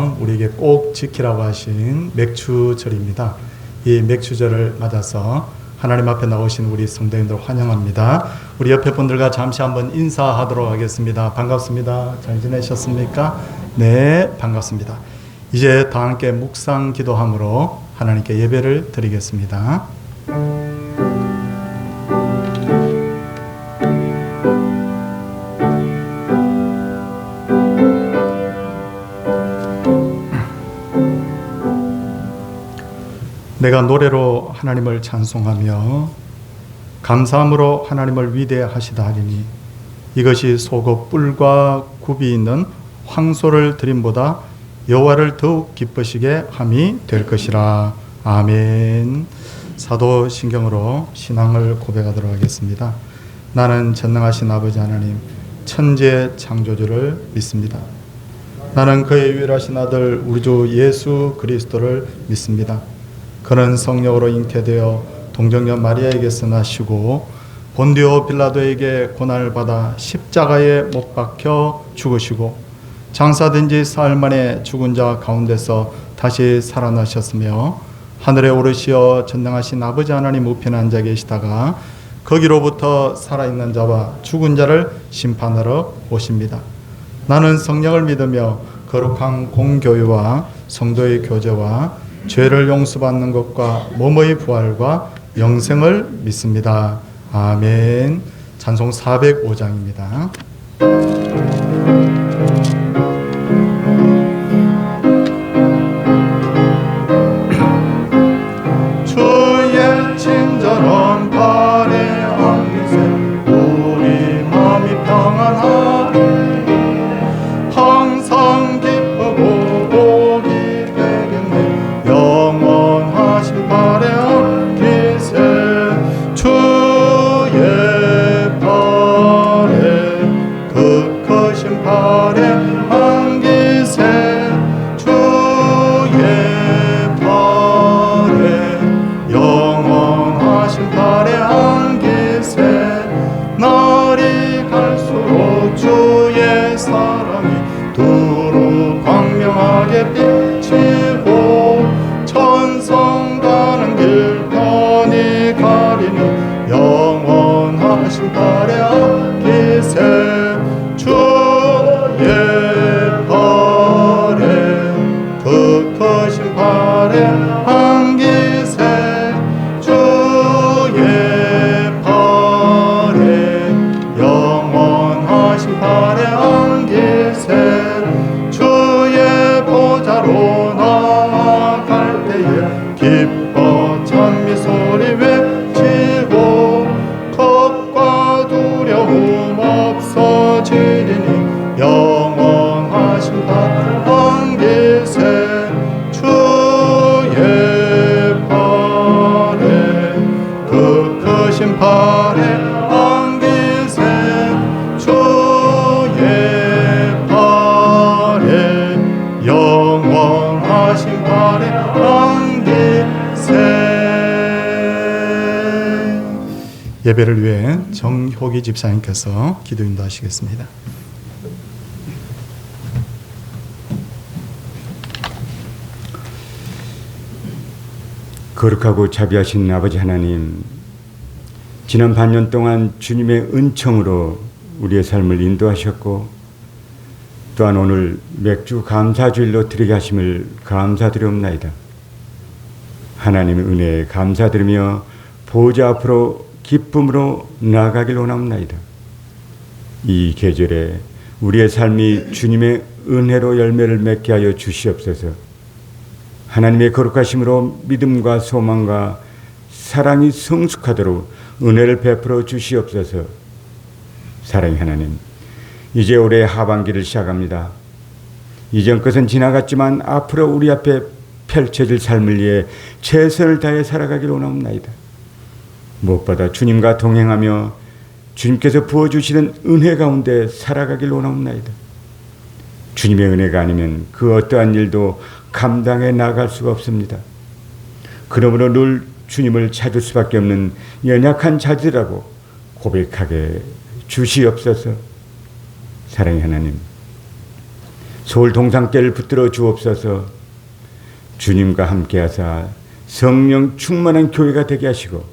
주님께서 우리에게 꼭 지키라고 하신 맥주절입니다. 이 맥주절을 맞아서 하나님 앞에 나오신 우리 성도님들 환영합니다. 우리 옆에 분들과 잠시 한번 인사하도록 하겠습니다. 반갑습니다. 잘 지내셨습니까? 네, 반갑습니다. 이제 다 함께 묵상 기도함으로 하나님께 예배를 드리겠습니다. 내가 노래로 하나님을 찬송하며 감사함으로 하나님을 위대하시다 하리니 이것이 소고 뿔과 굽이 있는 황소를 드림보다 여호와를 더욱 기쁘시게 함이 될 것이라. 아멘. 사도신경으로 신앙을 고백하도록 하겠습니다. 나는 전능하신 아버지 하나님 천재 창조주를 믿습니다. 나는 그의 유일하신 아들 우리 주 예수 그리스도를 믿습니다. 그는 성령으로 잉태되어 동정녀 마리아에게서 나시고 본디오 빌라도에게 고난을 받아 십자가에 못 박혀 죽으시고 장사된 지 사흘 만에 죽은 자 가운데서 다시 살아나셨으며 하늘에 오르시어 전능하신 아버지 하나님 우편에 앉아 계시다가 거기로부터 살아있는 자와 죽은 자를 심판하러 오십니다. 나는 성령을 믿으며 거룩한 공교회와 성도의 교제와 죄를 용서받는 것과 몸의 부활과 영생을 믿습니다. 아멘. 찬송 405장입니다. 주의 친절한 발에 안기세 우리 마음이 평안하리 항상 기쁘고 복이 되겠네 영원하신 발에 안기세 주의 발에 그 크신 발에 안기세 주의 발에 영원하신 발에 안기세 날이 갈수록 주의 사랑이 두루 광명하게 비치고 천성 가는 길 편히 가리니 영원하신 발에 안기세 주의 발에 그 크신 발에 안기세 주의 발에 영원하신 발에 안기세 주의 보좌로 나아갈 때에 기뻐 찬미 소리 외치고 겁과 두려움 없어지리니 영원하신 발에 안기세 주의 발에 그 크신 발에 안기세 주의 발에 영원하신 발에 안기세. 예배를 위해 정효기 집사님께서 기도 인도하시겠습니다. 거룩하고 자비하신 아버지 하나님, 지난 반년 동안 주님의 은총으로 우리의 삶을 인도하셨고 또한 오늘 맥주 감사주일로 드리게 하심을 감사드리옵나이다. 하나님의 은혜에 감사드리며 보좌 앞으로 기쁨으로 나아가길 원하옵나이다. 이 계절에 우리의 삶이 주님의 은혜로 열매를 맺게 하여 주시옵소서. 하나님의 거룩하심으로 믿음과 소망과 사랑이 성숙하도록 은혜를 베풀어 주시옵소서. 사랑의 하나님, 이제 올해 하반기를 시작합니다. 이전 것은 지나갔지만 앞으로 우리 앞에 펼쳐질 삶을 위해 최선을 다해 살아가길 원하옵나이다. 무엇보다 주님과 동행하며 주님께서 부어주시는 은혜 가운데 살아가길 원하옵나이다. 주님의 은혜가 아니면 그 어떠한 일도 감당해 나갈 수가 없습니다. 그러므로 늘 주님을 찾을 수밖에 없는 연약한 자들이라고 고백하게 주시옵소서. 사랑의 하나님, 서울 동산길을 붙들어 주옵소서. 주님과 함께하사 성령 충만한 교회가 되게 하시고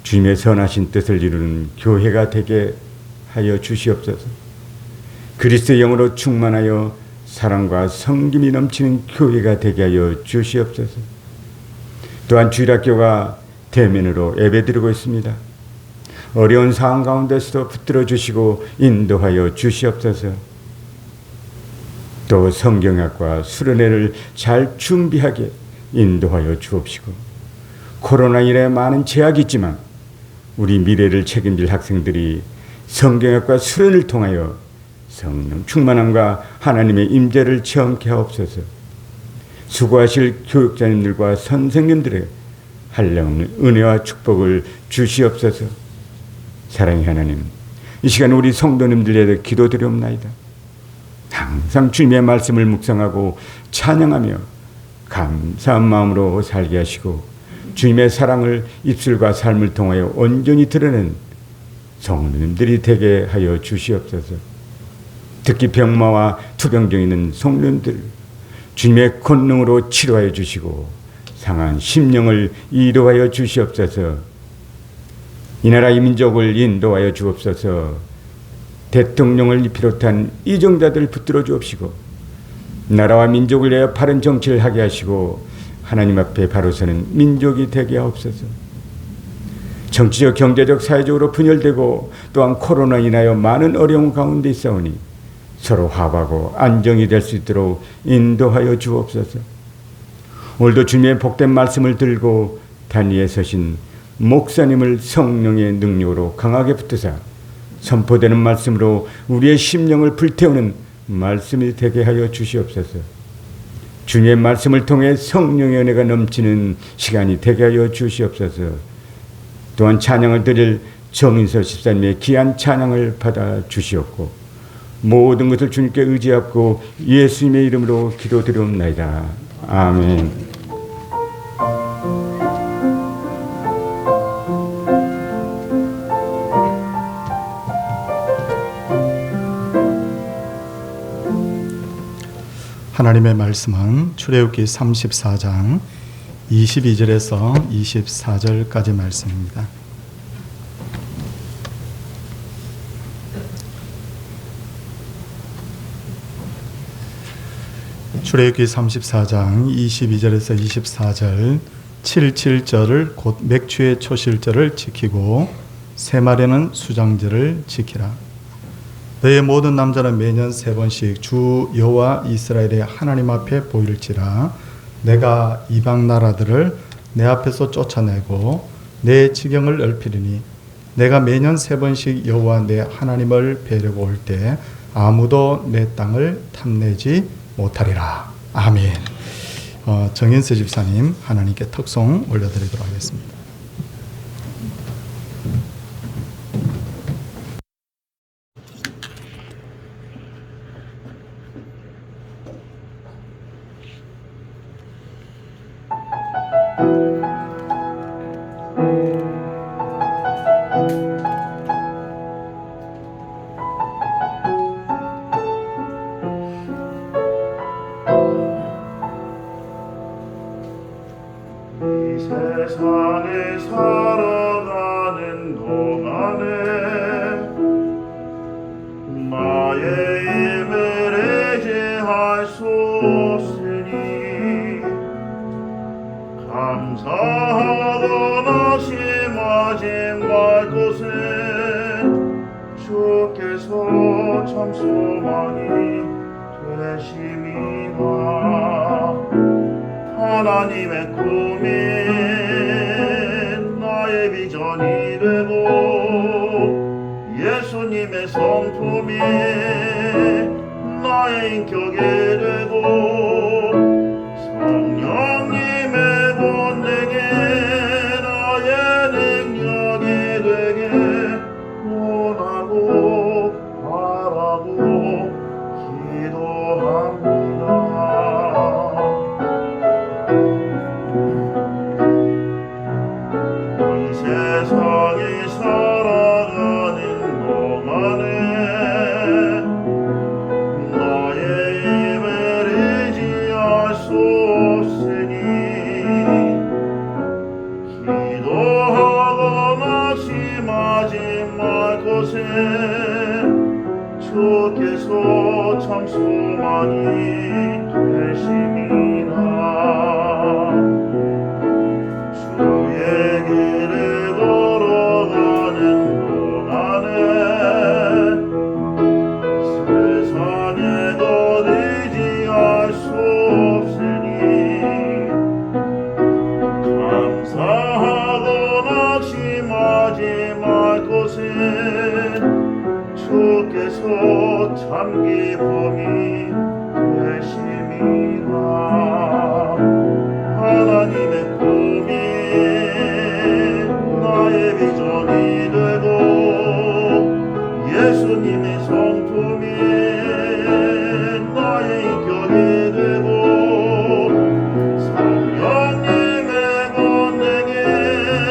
주님의 선하신 뜻을 이루는 교회가 되게 하여 주시옵소서. 그리스도의 영으로 충만하여 사랑과 성김이 넘치는 교회가 되게 하여 주시옵소서. 또한 주일학교가 대면으로 예배드리고 있습니다. 어려운 상황 가운데서도 붙들어 주시고 인도하여 주시옵소서. 또 성경학과 수련회를 잘 준비하게 인도하여 주옵시고 코로나 일에 많은 제약이 있지만 우리 미래를 책임질 학생들이 성경학과 수련을 통하여 성령 충만함과 하나님의 임재를 체험케 하옵소서. 수고하실 교육자님들과 선생님들의 한량없는 은혜와 축복을 주시옵소서. 사랑의 하나님, 이 시간 우리 성도님들에게 기도드리옵나이다. 항상 주님의 말씀을 묵상하고 찬양하며 감사한 마음으로 살게 하시고 주님의 사랑을 입술과 삶을 통하여 온전히 드러낸 성도님들이 되게 하여 주시옵소서. 특히 병마와 투병 중에 있는 성도님들 주님의 권능으로 치료하여 주시고 상한 심령을 이루하여 주시옵소서. 이 나라 이 민족을 인도하여 주옵소서. 대통령을 비롯한 이정자들 붙들어 주옵시고 나라와 민족을 위하여 바른 정치를 하게 하시고 하나님 앞에 바로 서는 민족이 되게 하옵소서. 정치적, 경제적, 사회적으로 분열되고 또한 코로나 인하여 많은 어려움 가운데 있사오니 서로 화합하고 안정이 될 수 있도록 인도하여 주옵소서. 오늘도 주님의 복된 말씀을 들고 단위에 서신 목사님을 성령의 능력으로 강하게 붙드사 선포되는 말씀으로 우리의 심령을 불태우는 말씀이 되게 하여 주시옵소서. 주님의 말씀을 통해 성령의 은혜가 넘치는 시간이 되게 하여 주시옵소서. 또한 찬양을 드릴 정인서 집사님의 귀한 찬양을 받아 주시옵고 모든 것을 주님께 의지하고 예수님의 이름으로 기도드리옵나이다. 아멘. 하나님의 말씀은 출애굽기 34장 22절에서 24절까지 말씀입니다. 출애굽기 34장 22절에서 24절 77절을 곧 맥추의 초실절을 지키고 세말에는 수장절을 지키라. 너의 모든 남자는 매년 3번씩 주 여호와 이스라엘의 하나님 앞에 보일지라. 내가 이방 나라들을 내 앞에서 쫓아내고 내 지경을 넓히리니 내가 매년 3번씩 여호와 내 하나님을 뵈려고 올 때 아무도 내 땅을 탐내지 못하리라. 아멘. 정인수 집사님 하나님께 특송 올려드리도록 하겠습니다. 세상에 살아가는 동안에 나의 힘을 의지할 수 없으니 감사하거나 심하지 말 것은 주께서 참 소망이 되심이라. 하나님의 꿈이 나의 비전이 되고 예수님의 성품이 나의 인격이 되고 성령님의 권능이 나의 능력이 되게 원하고 바라고 기도합니다. 세상에 살아가는 동안에 나의 참 기쁨이 되심이라. 하나님의 꿈이 나의 비전이 되고 예수님의 성품이 나의 인격이 되고 성령님의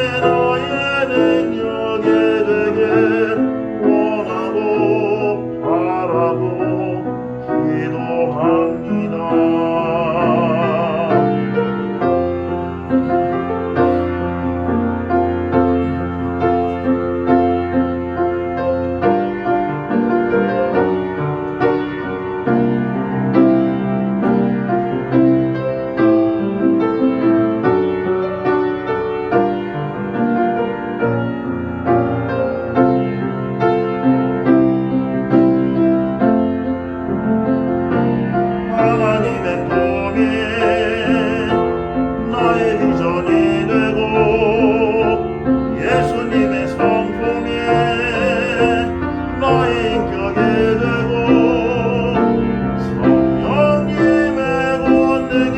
권능이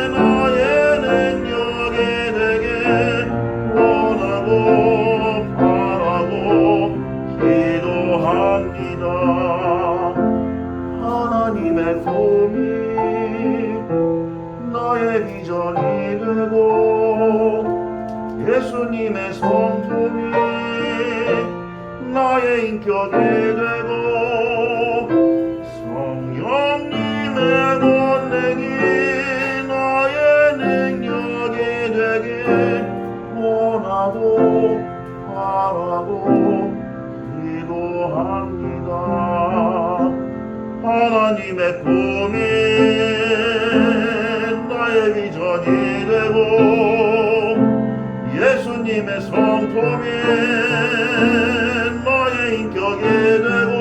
나의 능력이 되게 원하고 바라고 기도합니다. 하나님의 꿈이 나의 비전이 되고 예수님의 성품이 나의 인격이 되고 성령님의 권능이 나의 능력이 되게 원하고 바라고 기도합니다. 하나님의 꿈이 나의 비전이 되고 예수님의 성품이 나의 인격이 되고 성령님의 권능이 나의 능력이 되게 원하고 바라고 기도합니다. 하나님의 꿈이 나의 비전이 되고 예수님의 성품이 나의 인격이 되고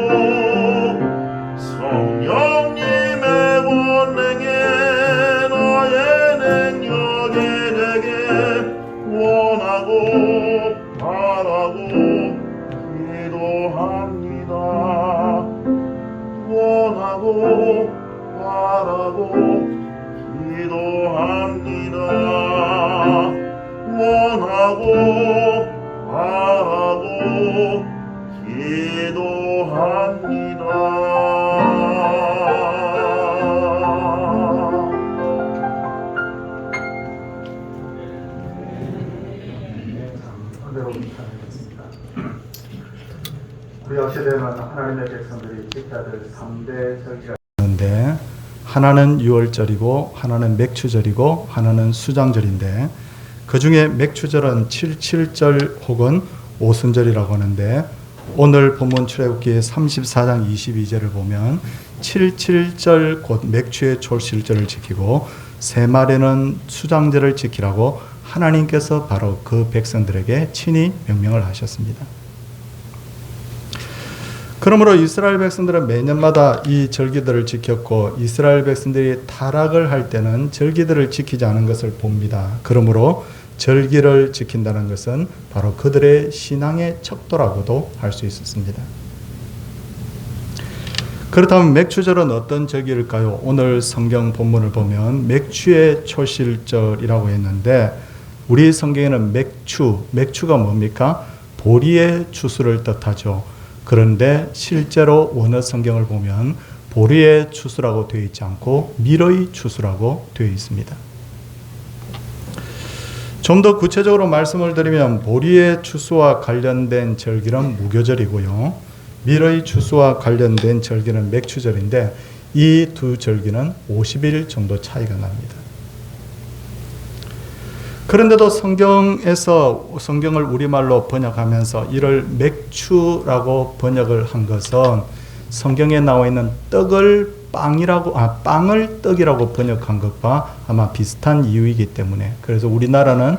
성령님의 권능이 나의 능력이 되게 원하고 바라고 기도합니다. 원하고 바라고 기도합니다. 원하고 바라고 기도합니다. 우리 역시되는 하나님의 백성들이 지켜야 될 3대 절기가 있는데 하나는 유월절이고 하나는 맥추절이고 하나는 수장절인데 그 중에 맥추절은 77절 혹은 오순절이라고 하는데 오늘 본문 출애굽기 34장 22절을 보면 77절 곧 맥추의 초실절을 지키고 세 마리는 수장절을 지키라고 하나님께서 바로 그 백성들에게 친히 명령을 하셨습니다. 그러므로 이스라엘 백성들은 매년마다 이 절기들을 지켰고 이스라엘 백성들이 타락을 할 때는 절기들을 지키지 않은 것을 봅니다. 그러므로 절기를 지킨다는 것은 바로 그들의 신앙의 척도라고도 할 수 있었습니다. 그렇다면 맥추절은 어떤 절기일까요? 오늘 성경 본문을 보면 맥추의 초실절이라고 했는데 우리 성경에는 맥추가 뭡니까? 보리의 추수를 뜻하죠. 그런데 실제로 원어 성경을 보면 보리의 추수라고 되어 있지 않고 밀의 추수라고 되어 있습니다. 좀 더 구체적으로 말씀을 드리면 보리의 추수와 관련된 절기는 무교절이고요. 밀의 추수와 관련된 절기는 맥추절인데 이 두 절기는 50일 정도 차이가 납니다. 그런데도 성경을 우리말로 번역하면서 이를 맥추라고 번역을 한 것은 성경에 나와 있는 빵을 떡이라고 번역한 것과 아마 비슷한 이유이기 때문에 그래서 우리나라는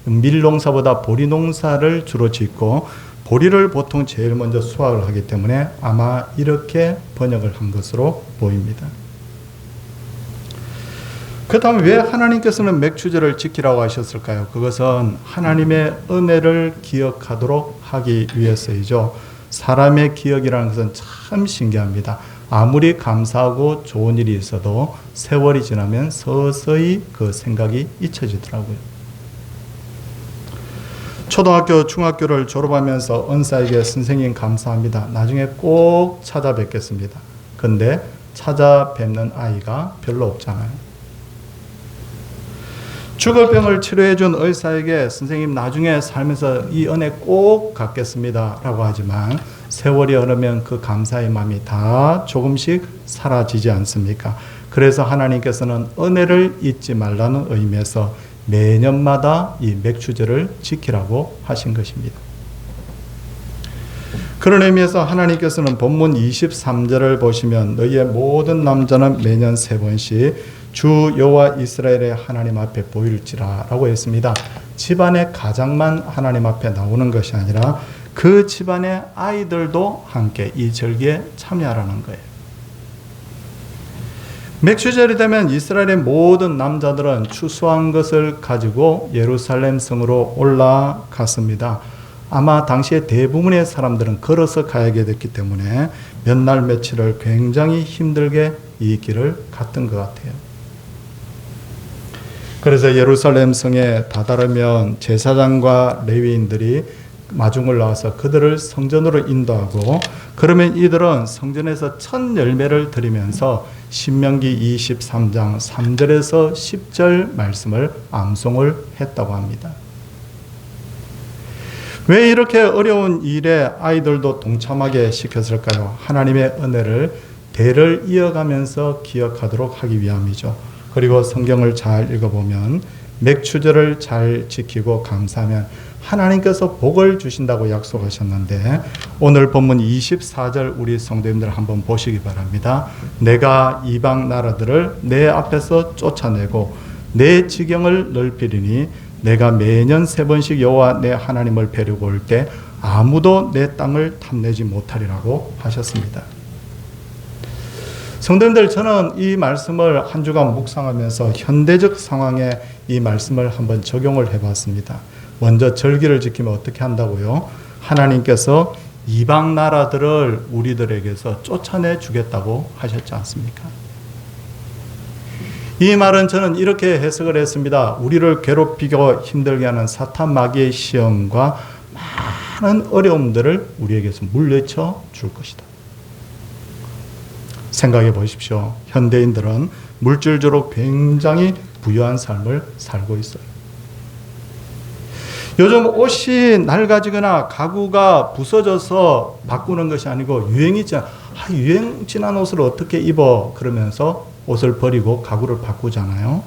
밀농사보다 보리농사를 주로 짓고 보리를 보통 제일 먼저 수확을 하기 때문에 아마 이렇게 번역을 한 것으로 보입니다. 그렇다면 왜 하나님께서는 맥추절을 지키라고 하셨을까요? 그것은 하나님의 은혜를 기억하도록 하기 위해서이죠. 사람의 기억이라는 것은 참 신기합니다. 아무리 감사하고 좋은 일이 있어도 세월이 지나면 서서히 그 생각이 잊혀지더라고요. 초등학교, 중학교를 졸업하면서 은사에게 선생님 감사합니다. 나중에 꼭 찾아뵙겠습니다. 근데 찾아뵙는 아이가 별로 없잖아요. 죽을 병을 치료해준 의사에게 선생님 나중에 살면서 이 은혜 꼭 갚겠습니다 라고 하지만 세월이 흐르면 그 감사의 마음이 다 조금씩 사라지지 않습니까? 그래서 하나님께서는 은혜를 잊지 말라는 의미에서 매년마다 이 맥추제를 지키라고 하신 것입니다. 그런 의미에서 하나님께서는 본문 23절을 보시면 너희의 모든 남자는 매년 3번씩 주 여호와 이스라엘의 하나님 앞에 보일지라 라고 했습니다. 집안의 가장만 하나님 앞에 나오는 것이 아니라 그 집안의 아이들도 함께 이 절기에 참여하라는 거예요. 맥추절이 되면 이스라엘의 모든 남자들은 추수한 것을 가지고 예루살렘 성으로 올라갔습니다. 아마 당시에 대부분의 사람들은 걸어서 가야게 됐기 때문에 몇 날 며칠을 굉장히 힘들게 이 길을 갔던 것 같아요. 그래서 예루살렘 성에 다다르면 제사장과 레위인들이 마중을 나와서 그들을 성전으로 인도하고 그러면 이들은 성전에서 첫 열매를 드리면서 신명기 23장 3절에서 10절 말씀을 암송을 했다고 합니다. 왜 이렇게 어려운 일에 아이들도 동참하게 시켰을까요? 하나님의 은혜를 대를 이어가면서 기억하도록 하기 위함이죠. 그리고 성경을 잘 읽어보면 맥추절을 잘 지키고 감사하면 하나님께서 복을 주신다고 약속하셨는데 오늘 본문 24절 우리 성도님들 한번 보시기 바랍니다. 내가 이방 나라들을 내 앞에서 쫓아내고 내 지경을 넓히리니 내가 매년 3번씩 여호와 내 하나님을 뵈려고 올 때 아무도 내 땅을 탐내지 못하리라고 하셨습니다. 성도님들, 저는 이 말씀을 한 주간 묵상하면서 현대적 상황에 이 말씀을 한번 적용을 해봤습니다. 먼저 절기를 지키면 어떻게 한다고요? 하나님께서 이방 나라들을 우리들에게서 쫓아내 주겠다고 하셨지 않습니까? 이 말은 저는 이렇게 해석을 했습니다. 우리를 괴롭히고 힘들게 하는 사탄 마귀의 시험과 많은 어려움들을 우리에게서 물리쳐 줄 것이다. 생각해 보십시오. 현대인들은 물질적으로 굉장히 부유한 삶을 살고 있어요. 요즘 옷이 낡아지거나 가구가 부서져서 바꾸는 것이 아니고 유행이 지난, 유행 지난 옷을 어떻게 입어? 그러면서 옷을 버리고 가구를 바꾸잖아요.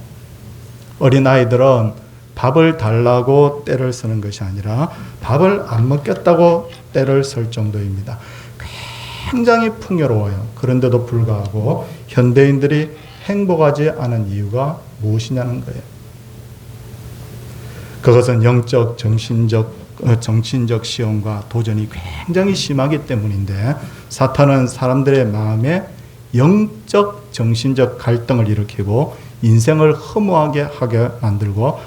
어린아이들은 밥을 달라고 떼를 쓰는 것이 아니라 밥을 안 먹겠다고 떼를 쓸 정도입니다. 굉장히 풍요로워요. 그런데도 불구하고 현대인들이 행복하지 않은 이유가 무엇이냐는 거예요. 그것은 영적, 정신적 시험과 도전이 굉장히 심하기 때문인데 사탄은 사람들의 마음에 영적, 정신적 갈등을 일으키고 인생을 허무하게 하게 만들고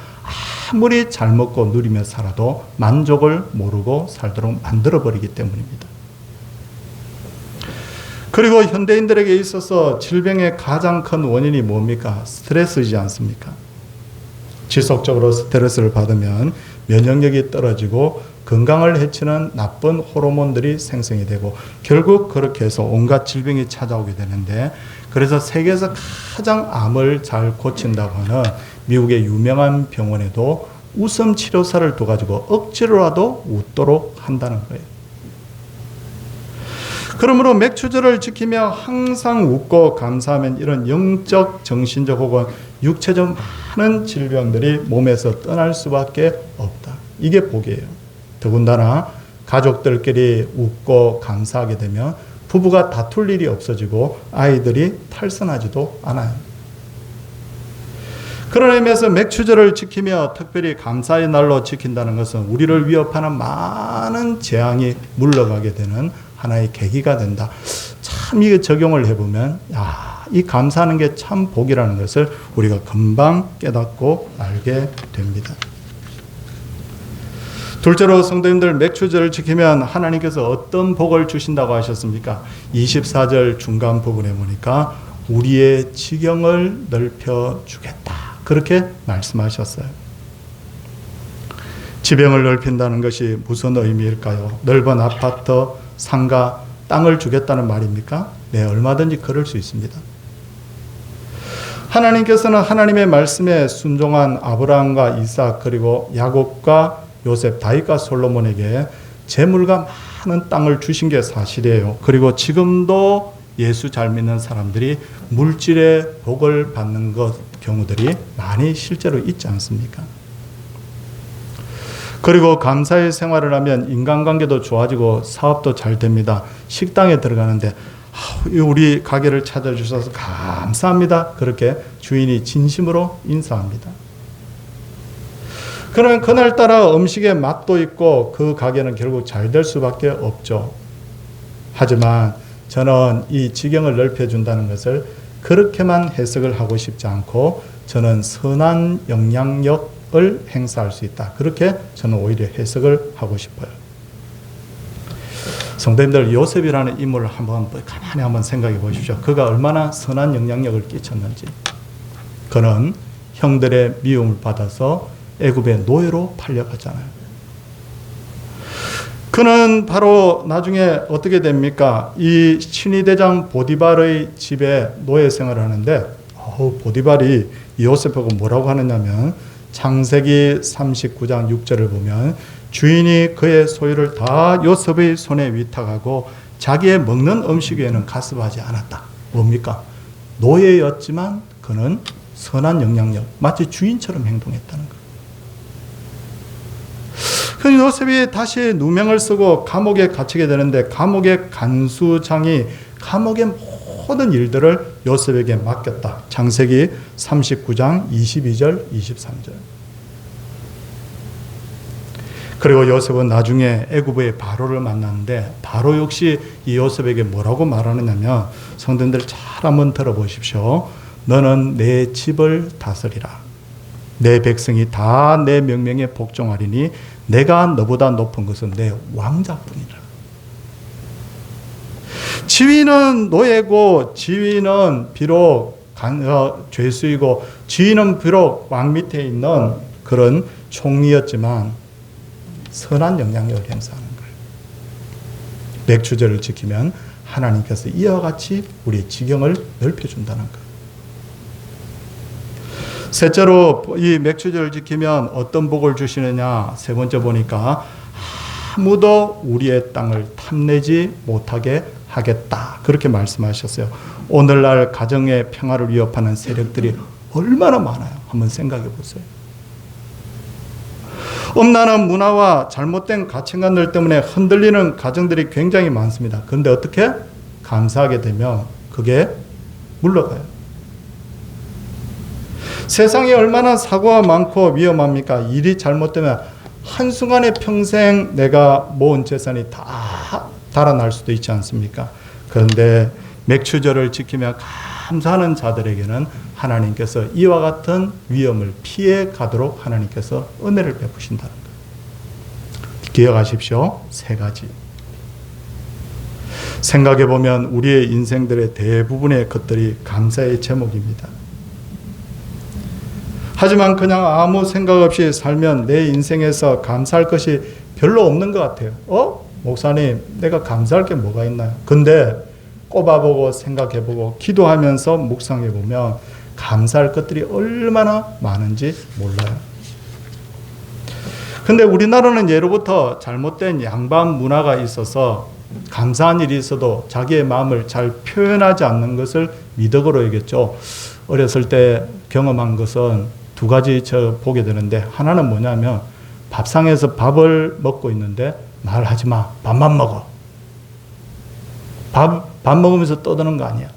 아무리 잘 먹고 누리며 살아도 만족을 모르고 살도록 만들어버리기 때문입니다. 그리고 현대인들에게 있어서 질병의 가장 큰 원인이 뭡니까? 스트레스이지 않습니까? 지속적으로 스트레스를 받으면 면역력이 떨어지고 건강을 해치는 나쁜 호르몬들이 생성이 되고 결국 그렇게 해서 온갖 질병이 찾아오게 되는데 그래서 세계에서 가장 암을 잘 고친다고 하는 미국의 유명한 병원에도 웃음 치료사를 둬가지고 억지로라도 웃도록 한다는 거예요. 그러므로 맥추절을 지키며 항상 웃고 감사하면 이런 영적, 정신적 혹은 육체적 많은 질병들이 몸에서 떠날 수밖에 없다. 이게 복이에요. 더군다나 가족들끼리 웃고 감사하게 되면 부부가 다툴 일이 없어지고 아이들이 탈선하지도 않아요. 그런 의미에서 맥추절을 지키며 특별히 감사의 날로 지킨다는 것은 우리를 위협하는 많은 재앙이 물러가게 되는 하나의 계기가 된다. 참 이게 적용을 해보면 이 감사하는 게 참 복이라는 것을 우리가 금방 깨닫고 알게 됩니다. 둘째로 성도님들, 맥추절을 지키면 하나님께서 어떤 복을 주신다고 하셨습니까? 24절 중간 부분에 보니까 우리의 지경을 넓혀주겠다, 그렇게 말씀하셨어요. 지병을 넓힌다는 것이 무슨 의미일까요? 넓은 아파트, 상가, 땅을 주겠다는 말입니까? 네, 얼마든지 그럴 수 있습니다. 하나님께서는 하나님의 말씀에 순종한 아브라함과 이삭, 그리고 야곱과 요셉, 다윗과 솔로몬에게 재물과 많은 땅을 주신 게 사실이에요. 그리고 지금도 예수 잘 믿는 사람들이 물질의 복을 받는 경우들이 많이 실제로 있지 않습니까? 그리고 감사의 생활을 하면 인간관계도 좋아지고 사업도 잘 됩니다. 식당에 들어가는데 우리 가게를 찾아주셔서 감사합니다, 그렇게 주인이 진심으로 인사합니다. 그러면 그날따라 음식의 맛도 있고 그 가게는 결국 잘 될 수밖에 없죠. 하지만 저는 이 지경을 넓혀준다는 것을 그렇게만 해석을 하고 싶지 않고, 저는 선한 영향력을 행사할 수 있다, 그렇게 저는 오히려 해석을 하고 싶어요. 성도님들, 요셉이라는 인물을 가만히 한번 생각해 보십시오. 그가 얼마나 선한 영향력을 끼쳤는지. 그는 형들의 미움을 받아서 애굽의 노예로 팔려갔잖아요. 그는 바로 나중에 어떻게 됩니까? 이 신위대장 보디발의 집에 노예 생활을 하는데, 보디발이 요셉하고 뭐라고 하느냐면, 창세기 39장 6절을 보면 주인이 그의 소유를 다 요셉의 손에 위탁하고 자기의 먹는 음식 외에는 가습하지 않았다. 뭡니까? 노예였지만 그는 선한 영향력, 마치 주인처럼 행동했다는 거예요. 그 요셉이 다시 누명을 쓰고 감옥에 갇히게 되는데, 감옥의 간수장이 감옥의 모든 일들을 요셉에게 맡겼다. 창세기 39장 22절 23절. 그리고 요셉은 나중에 애굽의 바로를 만났는데, 바로 역시 이 요셉에게 뭐라고 말하느냐면, 성도님들 잘 한번 들어보십시오. 너는 내 집을 다스리라. 내 백성이 다 내 명령에 복종하리니 내가 너보다 높은 것은 내 왕자뿐이라. 지위는 노예고, 지위는 비록 죄수이고, 지위는 비록 왕 밑에 있는 그런 총리였지만 선한 영향력을 행사하는 거예요. 맥추절을 지키면 하나님께서 이와 같이 우리의 지경을 넓혀준다는 거예요. 셋째로, 이 맥추절을 지키면 어떤 복을 주시느냐. 세 번째 보니까 아무도 우리의 땅을 탐내지 못하게 하겠다, 그렇게 말씀하셨어요. 오늘날 가정의 평화를 위협하는 세력들이 얼마나 많아요. 한번 생각해 보세요. 엄난한 문화와 잘못된 가치관들 때문에 흔들리는 가정들이 굉장히 많습니다. 그런데 어떻게? 감사하게 되면 그게 물러가요. 세상에 얼마나 사고가 많고 위험합니까? 일이 잘못되면 한순간에 평생 내가 모은 재산이 다 달아날 수도 있지 않습니까? 그런데 맥추절을 지키며 감사하는 자들에게는 하나님께서 이와 같은 위험을 피해 가도록 하나님께서 은혜를 베푸신다는 거예요. 기억하십시오. 세 가지. 생각해 보면 우리의 인생들의 대부분의 것들이 감사의 제목입니다. 하지만 그냥 아무 생각 없이 살면 내 인생에서 감사할 것이 별로 없는 것 같아요. 목사님, 내가 감사할 게 뭐가 있나요? 근데 꼽아보고 생각해보고 기도하면서 묵상해보면 감사할 것들이 얼마나 많은지 몰라요. 근데 우리나라는 예로부터 잘못된 양반 문화가 있어서 감사한 일이 있어도 자기의 마음을 잘 표현하지 않는 것을 미덕으로 여겼죠. 어렸을 때 경험한 것은 두 가지 보게 되는데, 하나는 뭐냐면 밥상에서 밥을 먹고 있는데 말하지 마, 밥만 먹어. 밥 먹으면서 떠드는 거 아니야.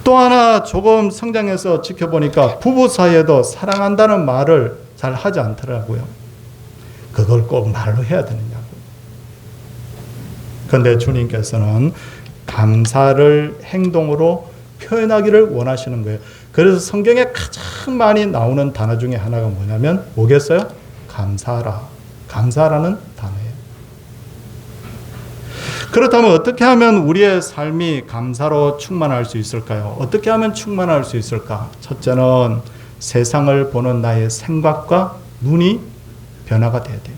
또 하나 조금 성장해서 지켜보니까 부부 사이에도 사랑한다는 말을 잘 하지 않더라고요. 그걸 꼭 말로 해야 되느냐고. 그런데 주님께서는 감사를 행동으로 표현하기를 원하시는 거예요. 그래서 성경에 가장 많이 나오는 단어 중에 하나가 뭐냐면 뭐겠어요? 감사하라. 감사라는 단어예요. 그렇다면 어떻게 하면 우리의 삶이 감사로 충만할 수 있을까요? 어떻게 하면 충만할 수 있을까? 첫째는 세상을 보는 나의 생각과 눈이 변화가 돼야 돼요.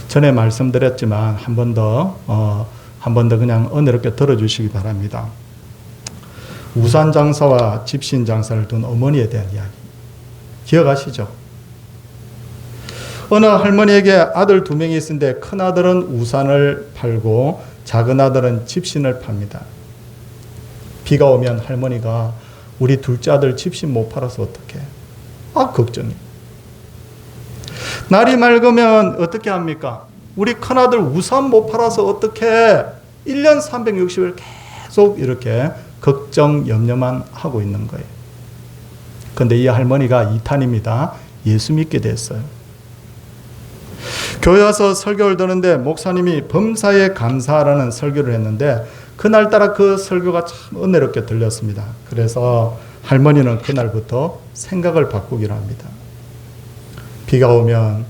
전에 말씀드렸지만 한 번 더 그냥 은혜롭게 들어주시기 바랍니다. 우산 장사와 집신 장사를 둔 어머니에 대한 이야기 기억하시죠? 어느 할머니에게 아들 2명이 있는데 큰 아들은 우산을 팔고 작은 아들은 집신을 팝니다. 비가 오면 할머니가 우리 둘째 아들 집신 못 팔아서 어떡해? 걱정이. 날이 맑으면 어떻게 합니까? 우리 큰아들 우산 못 팔아서 어떡해? 1년 360일 계속 이렇게 걱정, 염려만 하고 있는 거예요. 그런데 이 할머니가 2탄입니다. 예수 믿게 됐어요. 교회 와서 설교를 듣는데 목사님이 범사에 감사하라는 설교를 했는데 그날따라 그 설교가 참 은혜롭게 들렸습니다. 그래서 할머니는 그날부터 생각을 바꾸기로 합니다. 비가 오면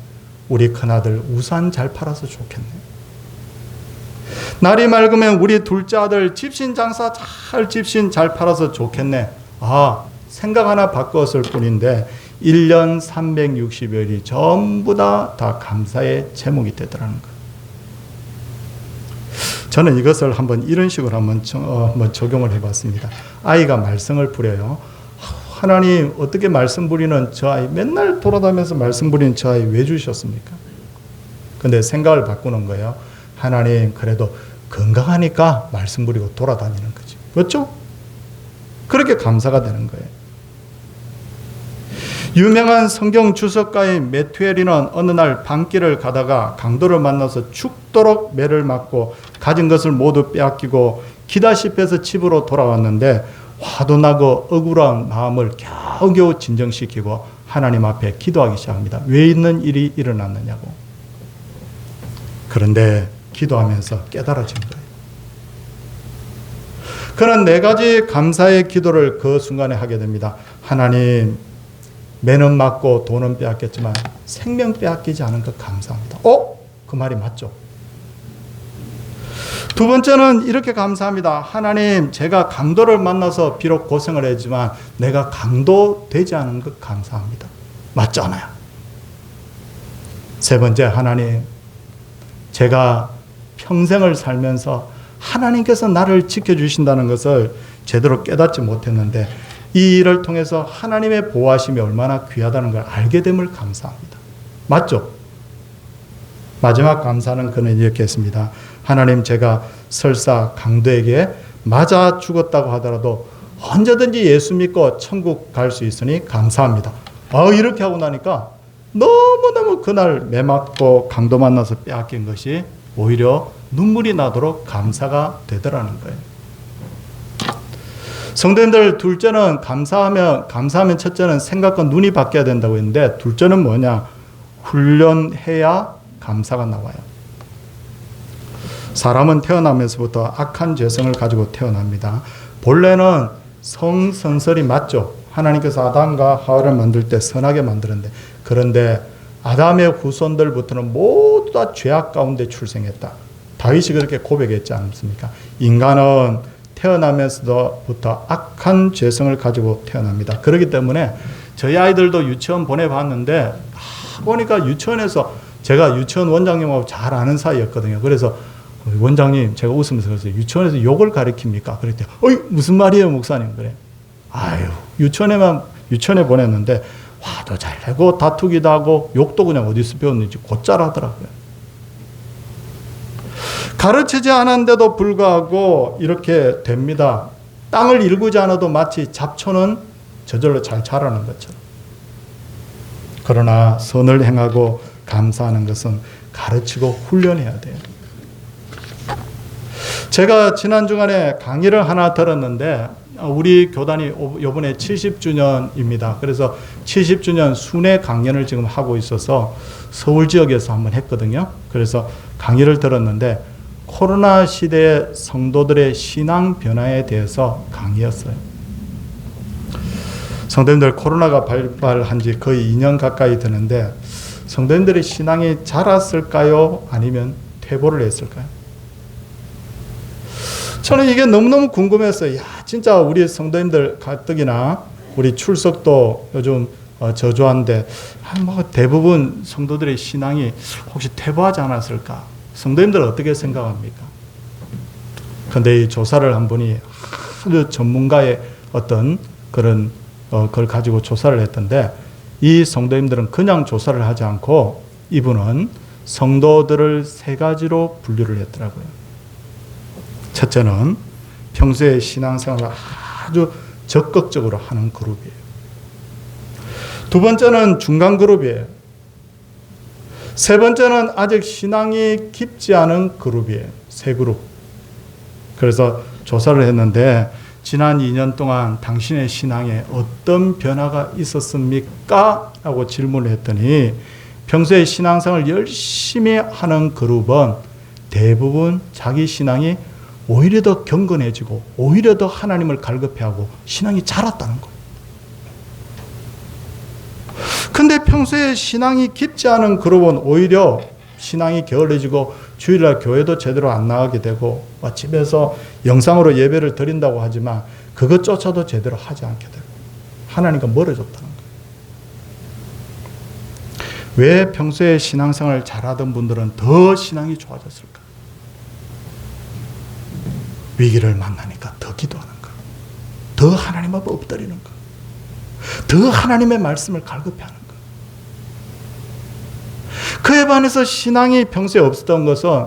우리 큰아들 우산 잘 팔아서 좋겠네. 날이 맑으면 우리 둘째 아들 집신 장사 집신 잘 팔아서 좋겠네. 생각 하나 바꿨을 뿐인데 1년 360여일이 전부 다 감사의 제목이 되더라는 거예요. 저는 이것을 이런 식으로 한번 적용을 해봤습니다. 아이가 말썽을 부려요. 하나님 어떻게 말씀 부리는 저 아이, 맨날 돌아다니면서 말씀 부리는 저 아이 왜 주셨습니까? 근데 생각을 바꾸는 거예요. 하나님 그래도 건강하니까 말씀 부리고 돌아다니는 거지. 그렇죠? 그렇게 감사가 되는 거예요. 유명한 성경 주석가인 메투엘이는 어느 날 밤길을 가다가 강도를 만나서 죽도록 매를 맞고 가진 것을 모두 빼앗기고 기다시피 해서 집으로 돌아왔는데 화도 나고 억울한 마음을 겨우겨우 진정시키고 하나님 앞에 기도하기 시작합니다. 왜 있는 일이 일어났느냐고. 그런데 기도하면서 깨달아진 거예요. 그런 4가지 감사의 기도를 그 순간에 하게 됩니다. 하나님, 매는 맞고 돈은 빼앗겼지만 생명 빼앗기지 않은 것 감사합니다. 그 말이 맞죠? 2번째는 이렇게 감사합니다. 하나님, 제가 강도를 만나서 비록 고생을 했지만 내가 강도 되지 않은 것 감사합니다. 맞잖아요. 3번째, 하나님, 제가 평생을 살면서 하나님께서 나를 지켜주신다는 것을 제대로 깨닫지 못했는데 이 일을 통해서 하나님의 보호하심이 얼마나 귀하다는 걸 알게 됨을 감사합니다. 맞죠? 마지막 감사는 그는 이렇게 했습니다. 하나님, 제가 설사 강도에게 맞아 죽었다고 하더라도 언제든지 예수 믿고 천국 갈 수 있으니 감사합니다. 이렇게 하고 나니까 너무너무 그날 매 맞고 강도 만나서 빼앗긴 것이 오히려 눈물이 나도록 감사가 되더라는 거예요. 성도님들, 둘째는 감사하면 첫째는 생각과 눈이 바뀌어야 된다고 했는데 둘째는 뭐냐? 훈련해야 감사가 나와요. 사람은 태어나면서부터 악한 죄성을 가지고 태어납니다. 본래는 성선설이 맞죠. 하나님께서 아담과 하와를 만들 때 선하게 만들었는데, 그런데 아담의 후손들부터는 모두 다 죄악 가운데 출생했다. 다윗이 그렇게 고백했지 않습니까? 인간은 태어나면서부터 악한 죄성을 가지고 태어납니다. 그렇기 때문에 저희 아이들도 유치원 보내봤는데 보니까 유치원에서, 제가 유치원 원장님하고 잘 아는 사이였거든요. 그래서 원장님, 제가 웃으면서 그랬어요. 유치원에서 욕을 가르칩니까? 그랬더니 무슨 말이에요 목사님? 그래. 유치원에 보냈는데 화도 잘 내고 다투기도 하고 욕도 그냥 어디서 배웠는지 곧잘 하더라고요. 가르치지 않았는데도 불구하고 이렇게 됩니다. 땅을 일구지 않아도 마치 잡초는 저절로 잘 자라는 것처럼. 그러나 선을 행하고 감사하는 것은 가르치고 훈련해야 돼요. 제가 지난 주간에 강의를 하나 들었는데 우리 교단이 이번에 70주년입니다. 그래서 70주년 순회 강연을 지금 하고 있어서 서울 지역에서 한번 했거든요. 그래서 강의를 들었는데 코로나 시대의 성도들의 신앙 변화에 대해서 강의였어요. 성도님들, 코로나가 발발한 지 거의 2년 가까이 되는데 성도님들의 신앙이 자랐을까요? 아니면 퇴보를 했을까요? 저는 이게 너무너무 궁금해서, 진짜 우리 성도님들 가뜩이나 우리 출석도 요즘 저조한데 대부분 성도들의 신앙이 혹시 퇴보하지 않았을까? 성도님들 어떻게 생각합니까? 그런데 이 조사를 한 분이 아주 전문가의 어떤 그런 걸 가지고 조사를 했던데, 이 성도님들은 그냥 조사를 하지 않고 이분은 성도들을 세 가지로 분류를 했더라고요. 첫째는 평소에 신앙생활을 아주 적극적으로 하는 그룹이에요. 두 번째는 중간 그룹이에요. 세 번째는 아직 신앙이 깊지 않은 그룹이에요. 세 그룹. 그래서 조사를 했는데, 지난 2년 동안 당신의 신앙에 어떤 변화가 있었습니까? 라고 질문을 했더니, 평소에 신앙생활을 열심히 하는 그룹은 대부분 자기 신앙이 오히려 더 경건해지고 오히려 더 하나님을 갈급해하고 신앙이 자랐다는 거예요. 근데 평소에 신앙이 깊지 않은 그룹은 오히려 신앙이 게을러지고 주일날 교회도 제대로 안 나가게 되고, 집에서 영상으로 예배를 드린다고 하지만 그것조차도 제대로 하지 않게 되고 하나님과 멀어졌다는 거예요. 왜 평소에 신앙생활을 잘하던 분들은 더 신앙이 좋아졌을까? 위기를 만나니까 더 기도하는 거, 더 하나님 앞에 엎드리는 거, 더 하나님의 말씀을 갈급해하는 거. 그에 반해서 신앙이 평소에 없었던 것은,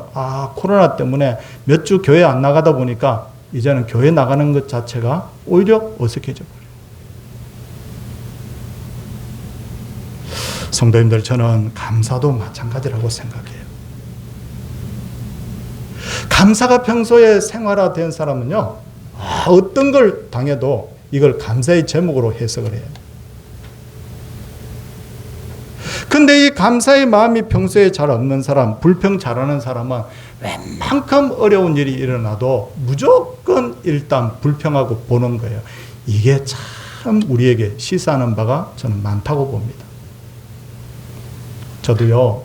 코로나 때문에 몇 주 교회 안 나가다 보니까 이제는 교회 나가는 것 자체가 오히려 어색해져 버려요. 성도님들, 저는 감사도 마찬가지라고 생각해요. 감사가 평소에 생활화된 사람은요, 어떤 걸 당해도 이걸 감사의 제목으로 해석을 해요. 근데 이 감사의 마음이 평소에 잘 없는 사람, 불평 잘하는 사람은 웬만큼 어려운 일이 일어나도 무조건 일단 불평하고 보는 거예요. 이게 참 우리에게 시사하는 바가 저는 많다고 봅니다. 저도요,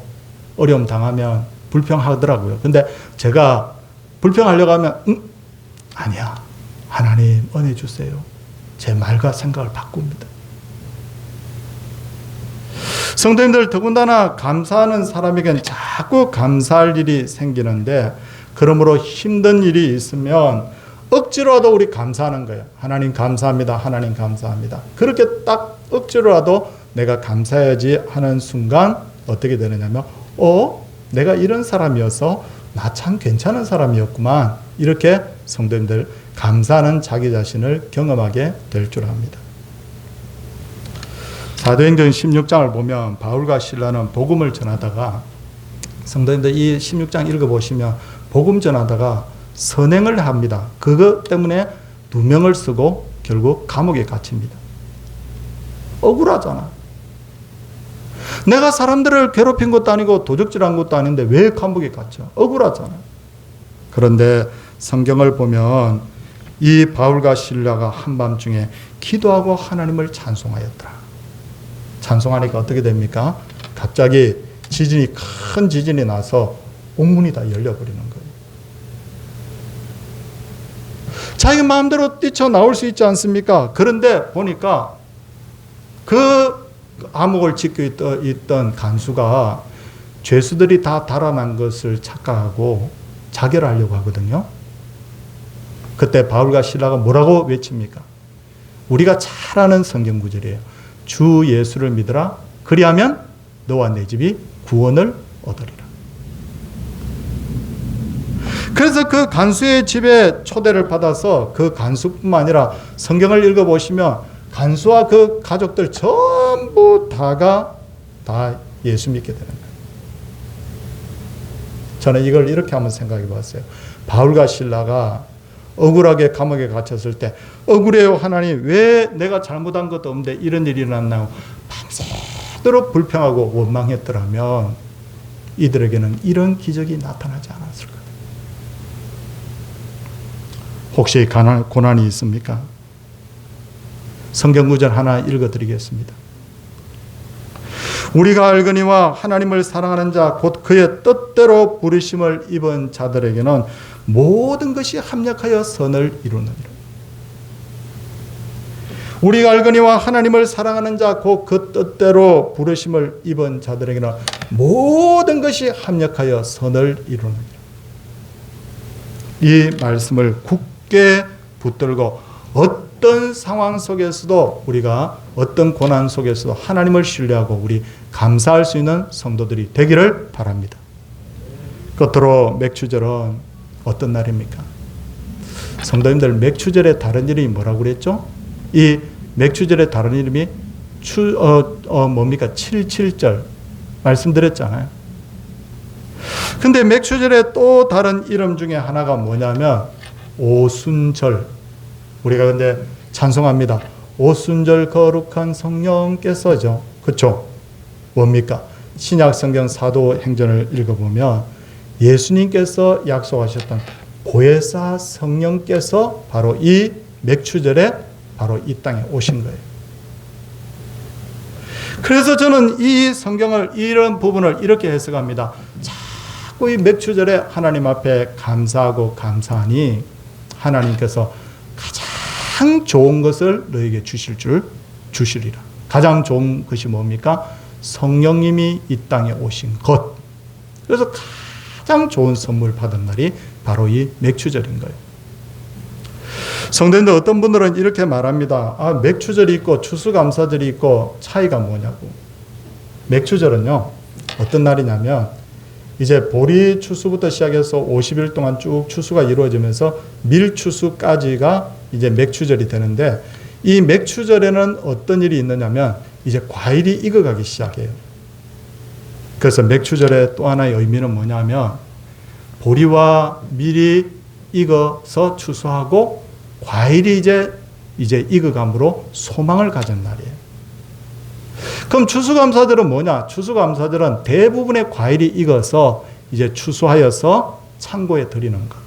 어려움 당하면 불평하더라고요. 근데 제가 불평하려고 하면 아니야, 하나님 은혜 주세요, 제 말과 생각을 바꿉니다. 성도님들, 더군다나 감사하는 사람에겐 자꾸 감사할 일이 생기는데, 그러므로 힘든 일이 있으면 억지로라도 우리 감사하는 거예요. 하나님 감사합니다, 하나님 감사합니다. 그렇게 딱 억지로라도 내가 감사해야지 하는 순간 어떻게 되느냐면, 내가 이런 사람이어서 나 참 괜찮은 사람이었구만, 이렇게 성도님들 감사하는 자기 자신을 경험하게 될 줄 압니다. 사도행전 16장을 보면 바울과 실라는 복음을 전하다가, 성도님들 이 16장 읽어보시면 복음 전하다가 선행을 합니다. 그것 때문에 누명을 쓰고 결국 감옥에 갇힙니다. 억울하잖아. 내가 사람들을 괴롭힌 것도 아니고 도적질한 것도 아닌데 왜 감옥에 갇혀? 억울하잖아. 그런데 성경을 보면 이 바울과 실라가 한밤중에 기도하고 하나님을 찬송하였더라. 찬송하니까 어떻게 됩니까? 갑자기 큰 지진이 나서 옥문이 다 열려버리는 거예요. 자기 마음대로 뛰쳐나올 수 있지 않습니까? 그런데 보니까 그 암흑을 지켜 있던 간수가 죄수들이 다 달아난 것을 착각하고 자결하려고 하거든요. 그때 바울과 실라가 뭐라고 외칩니까? 우리가 잘 아는 성경 구절이에요. 주 예수를 믿으라. 그리하면 너와 내 집이 구원을 얻으리라. 그래서 그 간수의 집에 초대를 받아서 그 간수뿐만 아니라 성경을 읽어보시면 간수와 그 가족들 전부 다가 다 예수 믿게 되는 거예요. 저는 이걸 이렇게 한번 생각해 봤어요. 바울과 실라가 억울하게 감옥에 갇혔을 때, 억울해요 하나님, 왜 내가 잘못한 것도 없는데 이런 일이 일어났나요? 밤새도록 불평하고 원망했더라면 이들에게는 이런 기적이 나타나지 않았을 거예요. 혹시 고난이 있습니까? 성경 구절 하나 읽어드리겠습니다. 우리가 알거니와 하나님을 사랑하는 자 곧 그의 뜻대로 부르심을 입은 자들에게는 모든 것이 합력하여 선을 이루느니라. 우리가 알거니와 하나님을 사랑하는 자 곧 그 뜻대로 부르심을 입은 자들에게는 모든 것이 합력하여 선을 이루느니라. 이 말씀을 굳게 붙들고 어떤 상황 속에서도 우리가 어떤 고난 속에서도 하나님을 신뢰하고 우리 감사할 수 있는 성도들이 되기를 바랍니다. 끝으로 맥추절은 어떤 날입니까? 성도님들, 맥추절의 다른 이름이 뭐라고 그랬죠? 이 맥추절의 다른 이름이 뭡니까? 7.7절 말씀드렸잖아요. 근데 맥추절의 또 다른 이름 중에 하나가 뭐냐면 오순절. 우리가 근데 찬송합니다. 오순절 거룩한 성령께서죠. 그렇죠? 뭡니까? 신약 성경 사도행전을 읽어보면 예수님께서 약속하셨던 보혜사 성령께서 바로 이 맥추절에 바로 이 땅에 오신 거예요. 그래서 저는 이 성경을 이런 부분을 이렇게 해석합니다. 자꾸 이 맥추절에 하나님 앞에 감사하고 감사하니 하나님께서 가장 좋은 것을 너에게 주시리라. 가장 좋은 것이 뭡니까? 성령님이 이 땅에 오신 것. 그래서 가장 좋은 선물 받은 날이 바로 이 맥추절인 거예요. 성도님들, 어떤 분들은 이렇게 말합니다. 아, 맥추절이 있고 추수감사절이 있고 차이가 뭐냐고. 맥추절은요, 어떤 날이냐면 이제 보리 추수부터 시작해서 50일 동안 쭉 추수가 이루어지면서 밀추수까지가 이제 맥추절이 되는데, 이 맥추절에는 어떤 일이 있느냐면 이제 과일이 익어가기 시작해요. 그래서 맥추절의 또 하나의 의미는 뭐냐면 보리와 밀이 익어서 추수하고 과일이 이제 익어감으로 소망을 가진 날이에요. 그럼 추수감사절은 뭐냐? 추수감사절은 대부분의 과일이 익어서 이제 추수하여서 창고에 들이는 것.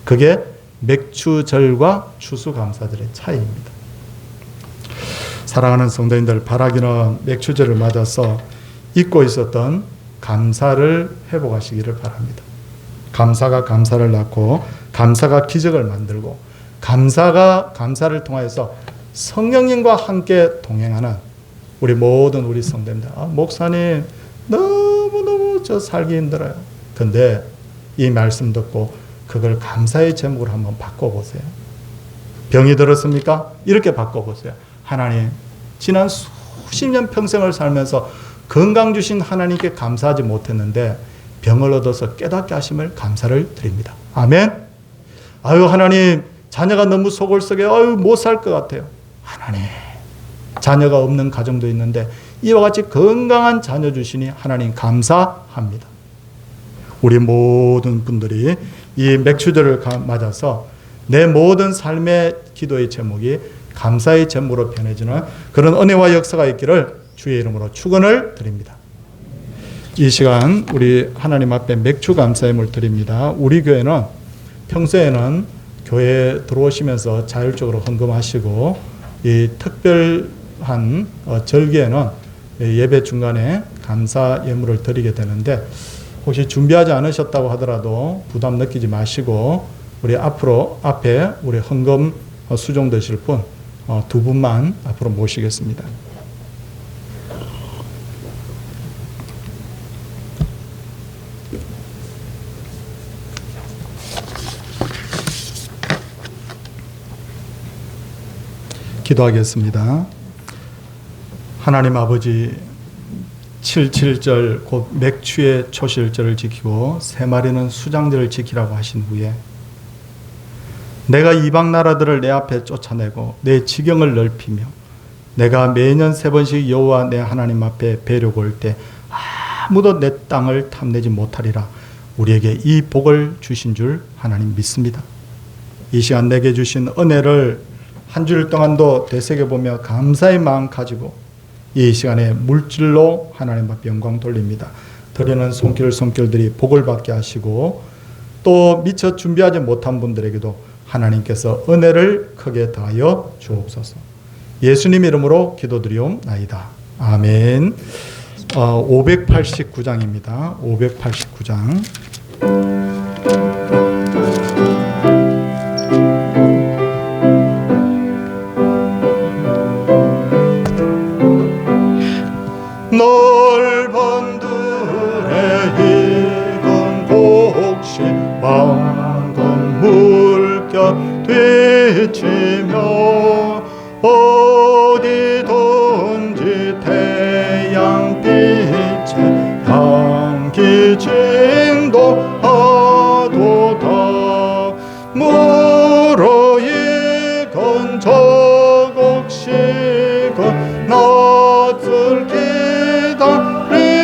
그게 맥추절과 추수감사절의 차이입니다. 사랑하는 성도님들, 바라기는 맥추절을 맞아서 잊고 있었던 감사를 회복하시기를 바랍니다. 감사가 감사를 낳고 감사가 기적을 만들고 감사가 감사를 통하여서 성령님과 함께 동행하는 우리 모든 우리 성도님들. 아, 목사님 너무너무 저 살기 힘들어요. 근데 이 말씀 듣고 그걸 감사의 제목으로 한번 바꿔보세요. 병이 들었습니까? 이렇게 바꿔보세요. 하나님, 지난 수십 년 평생을 살면서 건강 주신 하나님께 감사하지 못했는데 병을 얻어서 깨닫게 하심을 감사를 드립니다. 아멘. 아유, 하나님, 자녀가 너무 소골석에 못 살 것 같아요. 하나님, 자녀가 없는 가정도 있는데 이와 같이 건강한 자녀 주시니 하나님 감사합니다. 우리 모든 분들이 이 맥추절을 맞아서 내 모든 삶의 기도의 제목이 감사의 제목으로 변해지는 그런 은혜와 역사가 있기를 주의 이름으로 축원을 드립니다. 이 시간 우리 하나님 앞에 맥추 감사임을 드립니다. 우리 교회는 평소에는 교회에 들어오시면서 자율적으로 헌금하시고 이 특별한 절기에는 예배 중간에 감사 예물을 드리게 되는데, 혹시 준비하지 않으셨다고 하더라도 부담 느끼지 마시고 우리 앞에 우리 헌금 수종되실 분 두 분만 앞으로 모시겠습니다. 기도하겠습니다. 하나님 아버지, 7.7절 곧 맥추의 초실절을 지키고 세 마리는 수장절을 지키라고 하신 후에 내가 이방 나라들을 내 앞에 쫓아내고 내 지경을 넓히며 내가 매년 3번씩 여호와 내 하나님 앞에 뵈려고 올 때 아무도 내 땅을 탐내지 못하리라. 우리에게 이 복을 주신 줄 하나님 믿습니다. 이 시간 내게 주신 은혜를 한 주일 동안도 되새겨보며 감사의 마음 가지고 이 시간에 물질로 하나님 앞에 영광 돌립니다. 드리는 손길들이 복을 받게 하시고 또 미처 준비하지 못한 분들에게도 하나님께서 은혜를 크게 더하여 주옵소서. 예수님 이름으로 기도드리옵나이다. 아멘. 589장입니다. 589장. 넓은 들에 익은 곡식 맑은 물결 뒤치며 어디든지 태양빛에 향기 진동하도다. 물어 익은 저 곡식은 낯을 기다리는데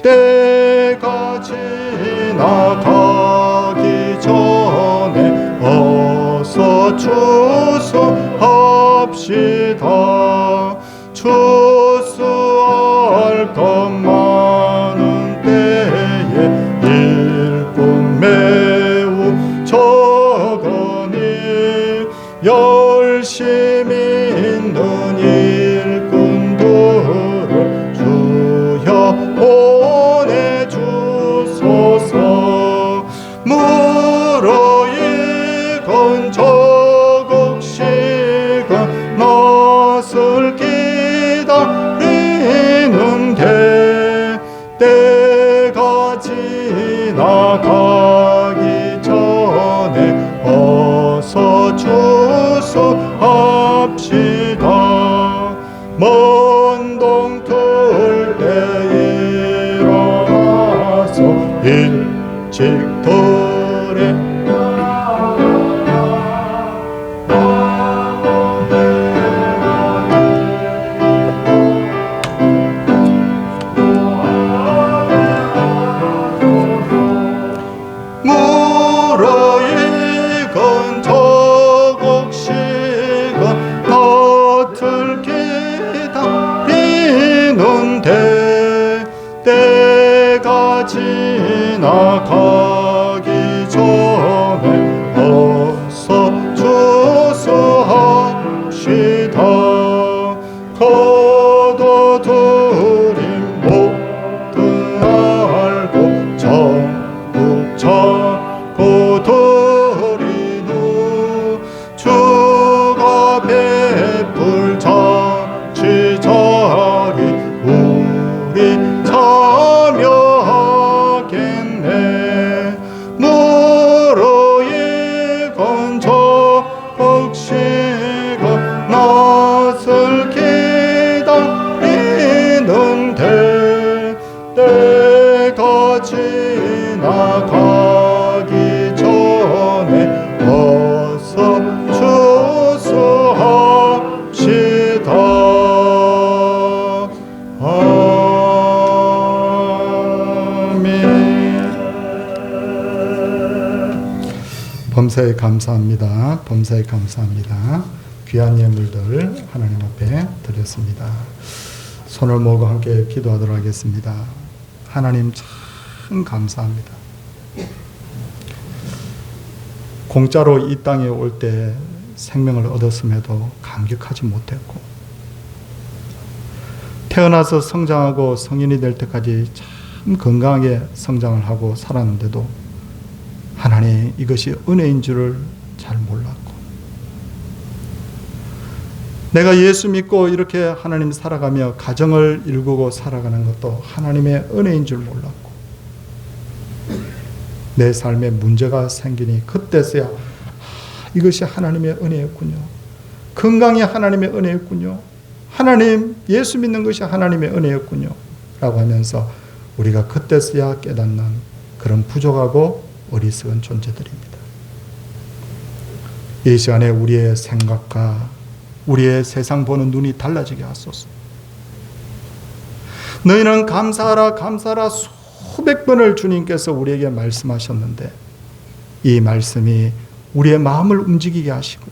때가 지나가기 전에 어서 추수합시다. 추수할 것 많은 때에 일꾼 매우 적으니 열심히 있는 일꾼들을 주여 보내주소서. 물어 익은 저 곡식은 낯을 기다리는데 때가 지나가기 전에 어서 추수합시다. 먼 동틀 때 일어나서 일찍 들에 물어 익은 저 곡식은 낯을 기다리는데 때가 지나가기 전에 어서 추수합시다. 거둬들인 모든 알고 전국 찾고 드리누 주가 베풀 잔치자리 우리 참여하겠네. 물어 익은 저 곡식은 낯을 기다리는데 때가 지나가기 전에 어서 추수합시다. 아멘. 범사에 감사합니다. 범사에 감사합니다. 귀한 예물들 하나님 앞에 드렸습니다. 손을 모으고 함께 기도하도록 하겠습니다. 하나님 참 감사합니다. 공짜로 이 땅에 올 때 생명을 얻었음에도 감격하지 못했고, 태어나서 성장하고 성인이 될 때까지 참 건강하게 성장을 하고 살았는데도 하나님 이것이 은혜인 줄을 잘 몰랐고, 내가 예수 믿고 이렇게 하나님 살아가며 가정을 일구고 살아가는 것도 하나님의 은혜인 줄 몰랐고, 내 삶에 문제가 생기니 그때서야 이것이 하나님의 은혜였군요. 건강이 하나님의 은혜였군요. 하나님, 예수 믿는 것이 하나님의 은혜였군요. 라고 하면서 우리가 그때서야 깨닫는 그런 부족하고 어리석은 존재들입니다. 이 시간에 우리의 생각과 우리의 세상 보는 눈이 달라지게 하소서. 너희는 감사하라 감사하라 수백 번을 주님께서 우리에게 말씀하셨는데 이 말씀이 우리의 마음을 움직이게 하시고,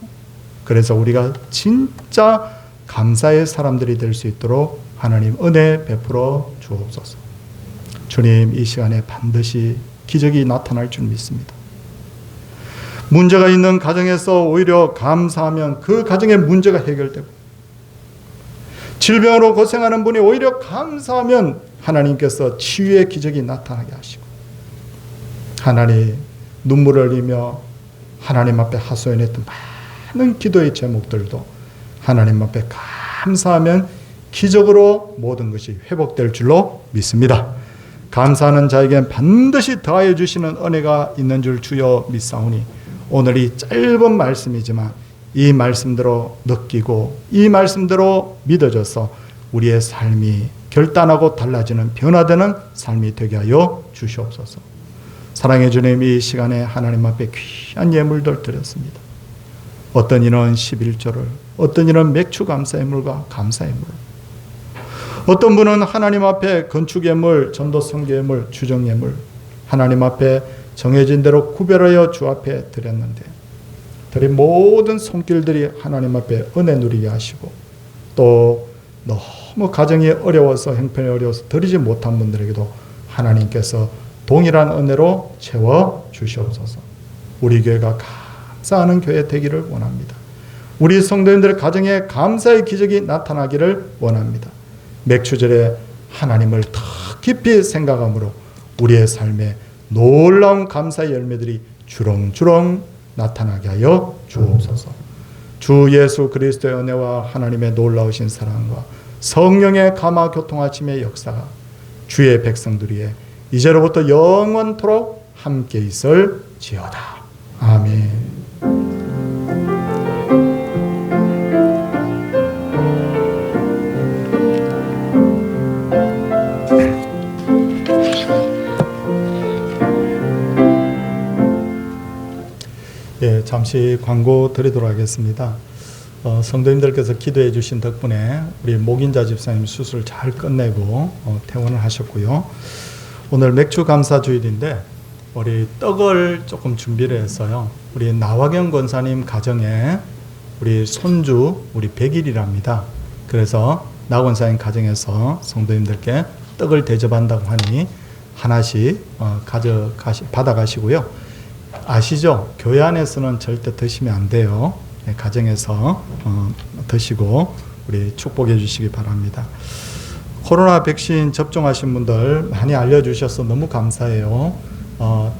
그래서 우리가 진짜 감사의 사람들이 될 수 있도록 하나님 은혜 베풀어 주옵소서. 주님, 이 시간에 반드시 기적이 나타날 줄 믿습니다. 문제가 있는 가정에서 오히려 감사하면 그 가정의 문제가 해결되고, 질병으로 고생하는 분이 오히려 감사하면 하나님께서 치유의 기적이 나타나게 하시고, 하나님 눈물을 흘리며 하나님 앞에 하소연했던 많은 기도의 제목들도 하나님 앞에 감사하면 기적으로 모든 것이 회복될 줄로 믿습니다. 감사하는 자에겐 반드시 더하여 주시는 은혜가 있는 줄 주여 믿사오니, 오늘 이 짧은 말씀이지만 이 말씀대로 느끼고 이 말씀대로 믿어져서 우리의 삶이 결단하고 달라지는 변화되는 삶이 되게 하여 주시옵소서. 사랑의 주님, 이 시간에 하나님 앞에 귀한 예물들 드렸습니다. 어떤 이는 11조를, 어떤 이는 맥주 감사예물과 감사예물, 어떤 분은 하나님 앞에 건축예물, 전도 선교예물, 주정예물 하나님 앞에 정해진 대로 구별하여 주 앞에 드렸는데, 드린 모든 손길들이 하나님 앞에 은혜 누리게 하시고, 또 너무 가정이 어려워서, 형편이 어려워서 드리지 못한 분들에게도 하나님께서 동일한 은혜로 채워 주시옵소서. 우리 교회가 감사하는 교회 되기를 원합니다. 우리 성도님들 가정에 감사의 기적이 나타나기를 원합니다. 맥추절에 하나님을 더 깊이 생각함으로 우리의 삶에 놀라운 감사의 열매들이 주렁주렁 나타나게 하여 주옵소서. 주 예수 그리스도의 은혜와 하나님의 놀라우신 사랑과 성령의 감화 교통하심의 역사가 주의 백성들 위에 이제로부터 영원토록 함께 있을지어다. 아멘. 예, 잠시 광고 드리도록 하겠습니다. 성도님들께서 기도해 주신 덕분에 우리 목인자 집사님 수술 잘 끝내고 퇴원을 하셨고요. 오늘 맥주 감사 주일인데 우리 떡을 조금 준비를 했어요. 우리 나화경 권사님 가정에 우리 손주 우리 100일이랍니다. 그래서 나 권사님 가정에서 성도님들께 떡을 대접한다고 하니 하나씩 받아가시고요. 아시죠? 교회 안에서는 절대 드시면 안 돼요. 가정에서 드시고 우리 축복해 주시기 바랍니다. 코로나 백신 접종하신 분들 많이 알려주셔서 너무 감사해요.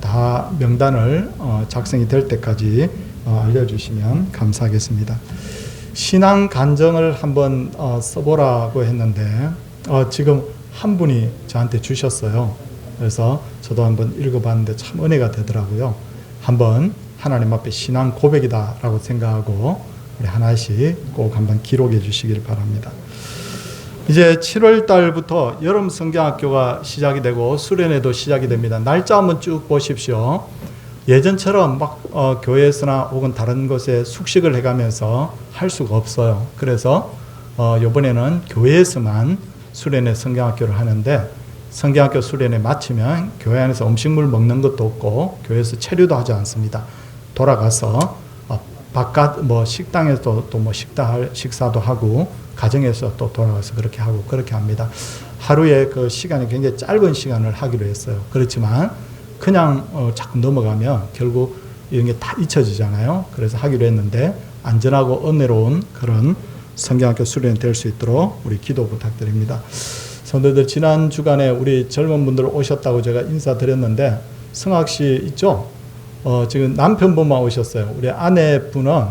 다 명단을 작성이 될 때까지 알려주시면 감사하겠습니다. 신앙 간증을 한번 써보라고 했는데 지금 한 분이 저한테 주셨어요. 그래서 저도 한번 읽어봤는데 참 은혜가 되더라고요. 한번 하나님 앞에 신앙 고백이다라고 생각하고 우리 하나씩 꼭 한번 기록해 주시길 바랍니다. 이제 7월 달부터 여름 성경학교가 시작이 되고 수련회도 시작이 됩니다. 날짜 한번 쭉 보십시오. 예전처럼 막 교회에서나 혹은 다른 곳에 숙식을 해가면서 할 수가 없어요. 그래서 이번에는 교회에서만 수련회 성경학교를 하는데, 성경학교 수련회 마치면 교회 안에서 음식물 먹는 것도 없고 교회에서 체류도 하지 않습니다. 돌아가서 바깥 식당에서 또 식사도 하고 가정에서 또 돌아가서 그렇게 하고 그렇게 합니다. 하루에 그 시간이 굉장히 짧은 시간을 하기로 했어요. 그렇지만 그냥 자꾸 넘어가면 결국 이런 게 다 잊혀지잖아요. 그래서 하기로 했는데 안전하고 은혜로운 그런 성경학교 수련이 될 수 있도록 우리 기도 부탁드립니다. 성도들, 지난 주간에 우리 젊은 분들 오셨다고 제가 인사드렸는데 성학 씨 있죠? 지금 남편분만 오셨어요. 우리 아내분은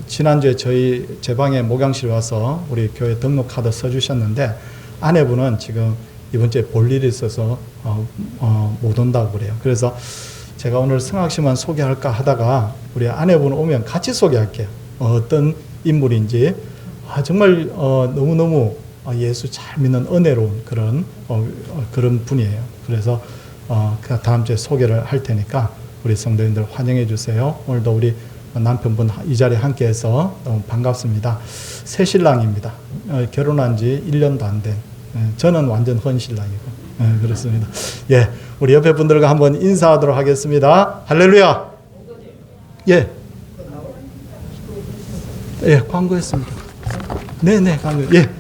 지난주에 제 방에 목양실 와서 우리 교회 등록 카드 써주셨는데 아내분은 지금 이번 주에 볼 일이 있어서 못 온다고 그래요. 그래서 제가 오늘 성학 씨만 소개할까 하다가 우리 아내분 오면 같이 소개할게요. 어떤 인물인지. 정말 너무너무 예수 잘 믿는 은혜로운 그런 분이에요. 그래서 다음 주에 소개를 할 테니까 우리 성도님들 환영해 주세요. 오늘도 우리 남편분 이 자리에 함께해서 너무 반갑습니다. 새 신랑입니다. 결혼한 지 1년도 안 된. 저는 완전 헌신랑이고 그렇습니다. 예, 우리 옆에 분들과 한번 인사하도록 하겠습니다. 할렐루야. 예, 광고했습니다. 네네, 광고. 예.